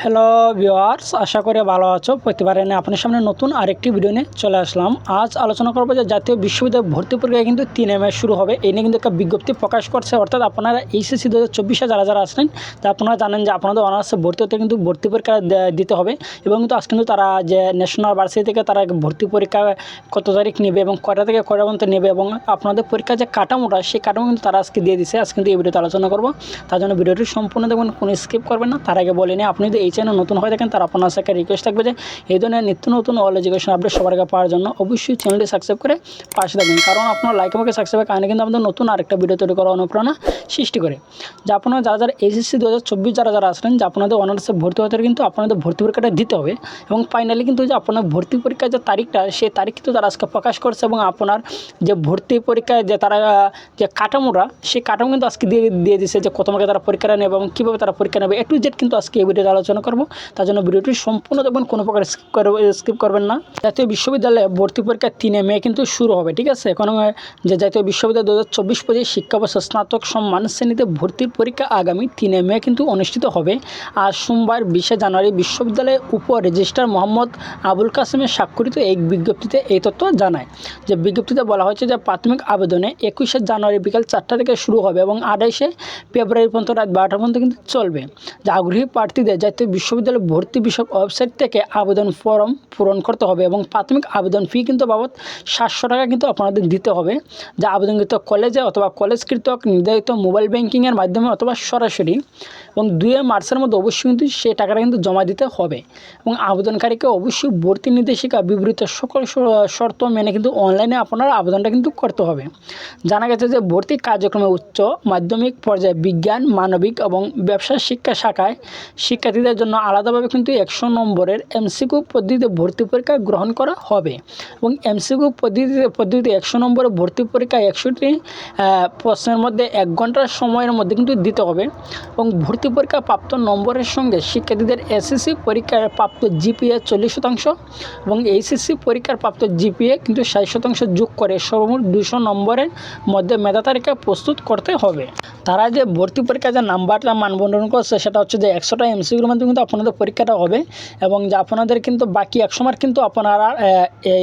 Hello viewers, আশা করি ভালো আছো। প্রতিবারে আপনার সামনে নতুন আরেকটি ভিডিও নিয়ে চলে আসলাম। আজ আলোচনা করবো যে জাতীয় বিশ্ববিদ্যালয় ভর্তি প্রক্রিয়া কিন্তু 3 মে শুরু হবে। এই নিয়ে কিন্তু একটা বিজ্ঞপ্তি প্রকাশ করছে, অর্থাৎ আপনারা এইচএসসি 2024 যারা যারা আসলেন, তা আপনারা জানেন যে আপনাদের অনার্সে ভর্তি হতে কিন্তু ভর্তি পরীক্ষা দিতে হবে। এবং কিন্তু আজ কিন্তু তারা যে ন্যাশনাল ভার্সিটি থেকে তারা ভর্তি পরীক্ষা কত তারিখ নেবে এবং কটা থেকে কটা পর্যন্ত নেবে এবং আপনাদের পরীক্ষার যে কাঠামোটা সেই কাঠামো কিন্তু তারা আজকে দিয়ে দিচ্ছে। আজকে কিন্তু এই ভিডিওতে আলোচনা করবো, তার জন্য ভিডিওটি সম্পূর্ণ দেখবেন, কোনো স্কিপ করবেন না। তার আগে বলে নিই, আপনি যদি এই চ্যানেল নতুন হয়ে থাকেন তার আপনার সাথে রিকোয়েস্ট থাকবে যে এই ধরনের নিত্য নতুন অল এডুকেশন আপডেট সবার আগে পাওয়ার জন্য অবশ্যই চ্যানেলটি সাবস্ক্রাইব করে পাশে থাকবেন, কারণ আপনার লাইক আমাকে সাবস্ক্রাইবের কারণে কিন্তু আমাদের নতুন আরেকটা ভিডিও তৈরি করার অনুপ্রেরণা সৃষ্টি করে। যে আপনারা যারা যারা এইচএসসি 2024 যারা যারা আসলেন, যে আপনাদের অনার্সে ভর্তি হতে কিন্তু আপনাদের ভর্তি পরীক্ষাটা দিতে হবে এবং ফাইনালি কিন্তু যে আপনার ভর্তি পরীক্ষার যে তারিখটা সেই তারিখ কিন্তু তারা আজকে প্রকাশ করছে এবং আপনার যে ভর্তি পরীক্ষায় যে তারা যে কাঠামোটা সেই কাঠামো কিন্তু আজকে দিয়ে দিচ্ছে যে কত মার্কে তারা পরীক্ষাটা নেবে এবং কীভাবে তারা পরীক্ষা নেবে, A to Z কিন্তু আজকে এই ভিডিওতে আলোচনা করবো। তার জন্য ভিডিওটি সম্পূর্ণ দেখবেন, কোনো প্রকার স্কিপ করবেন না। জাতীয় বিশ্ববিদ্যালয়ে ভর্তি পরীক্ষা 3 মে কিন্তু শুরু হবে, ঠিক আছে। এখন যে জাতীয় বিশ্ববিদ্যালয় 2024-25 শিক্ষাবর্ষ স্নাতক সম্মান শ্রেণীতে ভর্তির পরীক্ষা আগামী 3 মে কিন্তু অনুষ্ঠিত হবে। আজ সোমবার 20 জানুয়ারি বিশ্ববিদ্যালয়ের উপ রেজিস্ট্রার মোহাম্মদ আবুল কাসেমের স্বাক্ষরিত এই বিজ্ঞপ্তিতে এই তথ্য জানায়। যে বিজ্ঞপ্তিতে বলা হয়েছে যে প্রাথমিক আবেদনে 21 জানুয়ারি বিকাল 4টা থেকে শুরু হবে এবং 28 ফেব্রুয়ারি পর্যন্ত রাত 12টা পর্যন্ত কিন্তু চলবে। যে আগ্রহী প্রার্থীদের জাতীয় বিশ্ববিদ্যালয় ভর্তি বিষয়ক ওয়েবসাইট থেকে আবেদন ফর্ম পূরণ করতে হবে এবং প্রাথমিক আবেদন ফি কিন্তু বাবদ 700 টাকা কিন্তু আপনাদের দিতে হবে। যা আবেদনকৃত কলেজে অথবা কলেজকৃত নির্ধারিত মোবাইল ব্যাংকিংয়ের মাধ্যমে অথবা সরাসরি, এবং 2 মার্চের মধ্যে অবশ্যই কিন্তু সেই টাকাটা কিন্তু জমা দিতে হবে এবং আবেদনকারীকে অবশ্যই ভর্তি নির্দেশিকা বিবৃত সকল শর্ত মেনে কিন্তু অনলাইনে আপনার আবেদনটা কিন্তু করতে হবে। জানা গেছে যে ভর্তি কার্যক্রমে উচ্চ মাধ্যমিক পর্যায়ে বিজ্ঞান, মানবিক এবং ব্যবসা শিক্ষা শাখায় শিক্ষার্থীদের জন্য আলাদাভাবে কিন্তু 100 নম্বরের এমসিকিউ পদ্ধতিতে ভর্তি পরীক্ষা গ্রহণ করা হবে এবং এমসিকিউ পদ্ধতিতে 100 নম্বরের ভর্তি পরীক্ষা 100টি প্রশ্নের মধ্যে 1 ঘন্টার সময়ের মধ্যে কিন্তু দিতে হবে এবং ভর্তি পরীক্ষা প্রাপ্ত নম্বরের সঙ্গে শিক্ষার্থীদের এসএসসি পরীক্ষার প্রাপ্ত জিপিএ 40% এবং এইচএসসি পরীক্ষার প্রাপ্ত জিপিএ কিন্তু 60% যোগ করে সর্বমোট 200 নম্বরের মধ্যে মেধা তালিকা প্রস্তুত করতে হবে। তারা যে ভর্তি পরীক্ষার যে নাম্বারটা মানবন্ধন করছে সেটা হচ্ছে যে 100টা এমসিকিউর মাধ্যমে কিন্তু আপনাদের পরীক্ষাটা হবে এবং যে আপনাদের কিন্তু বাকি 100 মার্ক কিন্তু আপনারা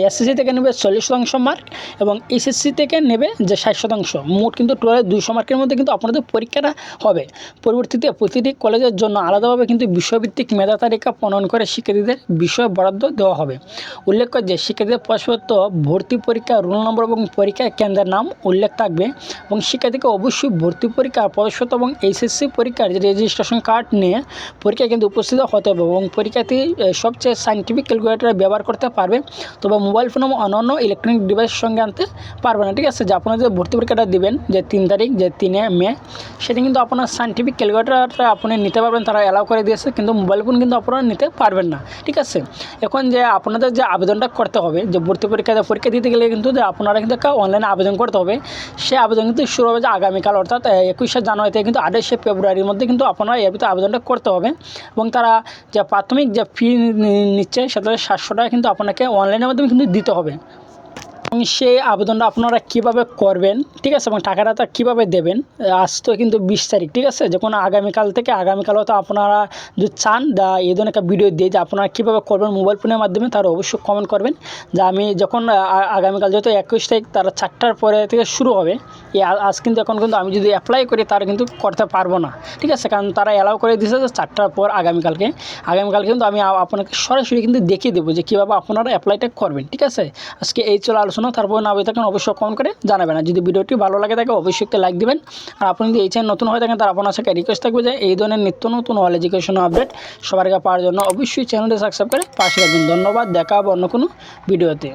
এসএসসি থেকে নেবে 40% মার্ক এবং এইচএসসি থেকে নেবে যে 60%। মোট কিন্তু টোটাল 200 মার্কের মধ্যে কিন্তু আপনাদের পরীক্ষাটা হবে। পরবর্তীতে প্রতিটি কলেজের জন্য আলাদাভাবে কিন্তু বিষয়ভিত্তিক মেধা তালিকা প্রণয়ন করে শিক্ষার্থীদের বিষয় বরাদ্দ দেওয়া হবে। উল্লেখ্য যে শিক্ষার্থীদের প্রশ্নপত্র, ভর্তি পরীক্ষা রোল নম্বর এবং পরীক্ষা কেন্দ্রের নাম উল্লেখ থাকবে এবং শিক্ষার্থীকে অবশ্যই ভর্তি পরীক্ষা প্রবেশপত্র এবং এইচএসসি পরীক্ষার যে রেজিস্ট্রেশন কার্ড নিয়ে পরীক্ষায় কিন্তু উপস্থিত হতে হবে এবং পরীক্ষার্থী সবচেয়ে সাইন্টিফিক ক্যালকুলেটর ব্যবহার করতে পারবে, তবে মোবাইল ফোন এবং অন্যান্য ইলেকট্রনিক ডিভাইস সঙ্গে আনতে পারবে না, ঠিক আছে। যে আপনারা যে ভর্তি পরীক্ষাটা দিবেন যে 3 তারিখ যে 3 মে, সেটা কিন্তু আপনার সাইন্টিফিক ক্যালকুলেটরটা আপনি নিতে পারবেন, তারা অ্যালাউ করে দিয়েছে, কিন্তু মোবাইল ফোন কিন্তু আপনারা নিতে পারবেন না, ঠিক আছে। এখন যে আপনাদের যে আবেদনটা করতে হবে যে ভর্তি পরীক্ষা দিতে গেলে কিন্তু যে আপনারা কিন্তু একটা অনলাইনে আবেদন করতে হবে। সে আবেদন কিন্তু শুরু হবে যে আগামীকাল, অর্থাৎ 21 জানুয়ারি থেকে কিন্তু 28 ফেব্রুয়ারির মধ্যে কিন্তু আপনারা এর ভিতরে আবেদনটা করতে হবে এবং তারা যে প্রাথমিক যে ফি নিচ্ছে সেটা 700 টাকা কিন্তু আপনাকে অনলাইনের মাধ্যমে কিন্তু দিতে হবে। এবং সেই আবেদনটা আপনারা কীভাবে করবেন, ঠিক আছে, এবং টাকাটা কীভাবে দেবেন। আজ তো কিন্তু 20 তারিখ, ঠিক আছে। যে কোনো আগামীকাল হয়তো আপনারা যদি চান এই ধরনের একটা ভিডিও দিয়ে যে আপনারা কীভাবে করবেন মোবাইল ফোনের মাধ্যমে, তারা অবশ্যই কমেন্ট করবেন। যে আমি যখন আগামীকাল যেহেতু 21 তারিখ তারা 4টার পরে থেকে শুরু হবে, আজ কিন্তু এখন কিন্তু আমি যদি অ্যাপ্লাই করি তারা কিন্তু করতে পারবো না, ঠিক আছে, কারণ তারা অ্যালাউ করে দিয়েছে যে 4টার পর আগামীকালকে কিন্তু আমি আপনাকে সরাসরি কিন্তু দেখিয়ে দেবো যে কীভাবে আপনারা অ্যাপ্লাইটা করবেন, ঠিক আছে। আজকে এই চলে আলোচনা। তারপর না হয়ে থাকেন অবশ্যই কমেন্ট করে জানাবেন, আর যদি ভিডিওটি ভালো লাগে থাকে অবশ্যই একটা লাইক দিবেন। আর আপনি যদি এই চ্যানেল নতুন হয়ে থাকেন তার আপনার সাথে রিকোয়েস্ট থাকবে যে এই ধরনের নিত্য নতুন অল এডুকেশন আপডেট সবার আগে পাওয়ার জন্য অবশ্যই চ্যানেলটি সাবস্ক্রাইব করে পাশে রাখবেন। ধন্যবাদ, দেখা হবে অন্য কোনো ভিডিওতে।